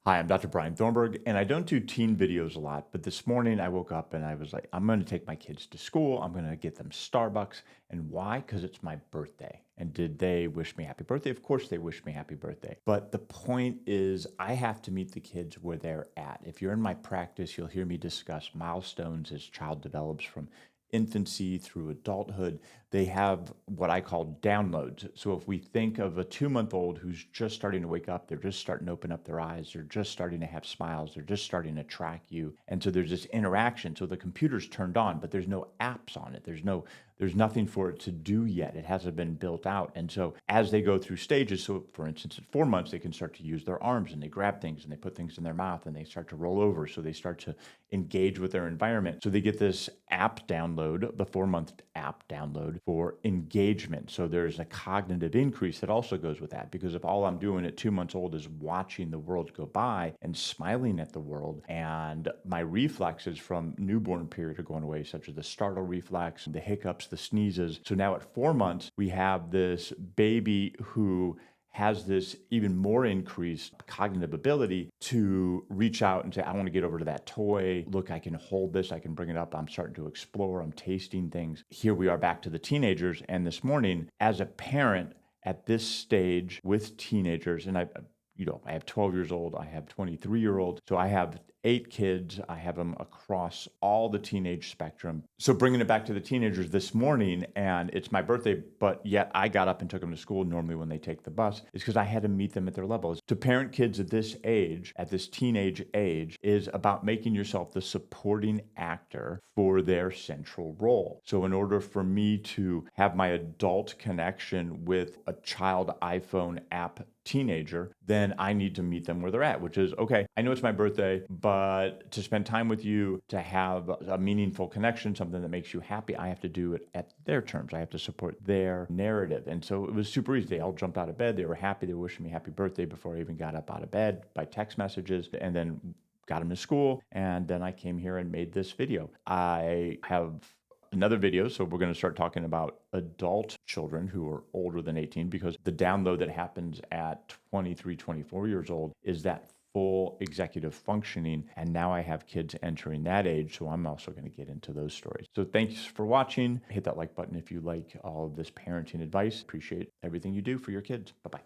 Hi, I'm Dr. Brian Thornburg, and I don't do teen videos a lot, but this morning I woke up and I was like, I'm going to take my kids to school. I'm going to get them Starbucks. And why? Because it's my birthday. And did they wish me happy birthday? Of course they wished me happy birthday. But the point is, I have to meet the kids where they're at. If you're in my practice, you'll hear me discuss milestones as child develops from infancy through adulthood. They have what I call downloads. So if we think of a 2 month old who's just starting to wake up, they're just starting to open up their eyes, they're just starting to have smiles, they're just starting to track you. And so there's this interaction. So the computer's turned on, but there's no apps on it. There's nothing for it to do yet. It hasn't been built out. And so as they go through stages, so for instance, at 4 months, they can start to use their arms and they grab things and they put things in their mouth and they start to roll over. So they start to engage with their environment. So they get this app download, the 4 month app download for engagement. So there's a cognitive increase that also goes with that, because if all I'm doing at 2 months old is watching the world go by and smiling at the world, and my reflexes from newborn period are going away, such as the startle reflex, the hiccups, the sneezes. So now at 4 months, we have this baby who has this even more increased cognitive ability to reach out and say, I want to get over to that toy. Look, I can hold this. I can bring it up. I'm starting to explore. I'm tasting things. Here we are back to the teenagers. And this morning, as a parent at this stage with teenagers, and I have 12 years old, I have 23-year-old. So I have 8 kids. I have them across all the teenage spectrum. So bringing it back to the teenagers this morning, and it's my birthday, but yet I got up and took them to school normally when they take the bus, is because I had to meet them at their level. To parent kids at this age, at this teenage age, is about making yourself the supporting actor for their central role. So in order for me to have my adult connection with a child iPhone app teenager, then I need to meet them where they're at, which is, okay, I know it's my birthday, but to spend time with you, to have a meaningful connection, something that makes you happy, I have to do it at their terms. I have to support their narrative. And so it was super easy. They all jumped out of bed. They were happy. They were wishing me happy birthday before I even got up out of bed by text messages, and then got them to school. And then I came here and made this video. I have another video. So we're going to start talking about adult children who are older than 18, because the download that happens at 23, 24 years old is that full executive functioning. And now I have kids entering that age. So I'm also going to get into those stories. So thanks for watching. Hit that like button if you like all of this parenting advice. Appreciate everything you do for your kids. Bye-bye.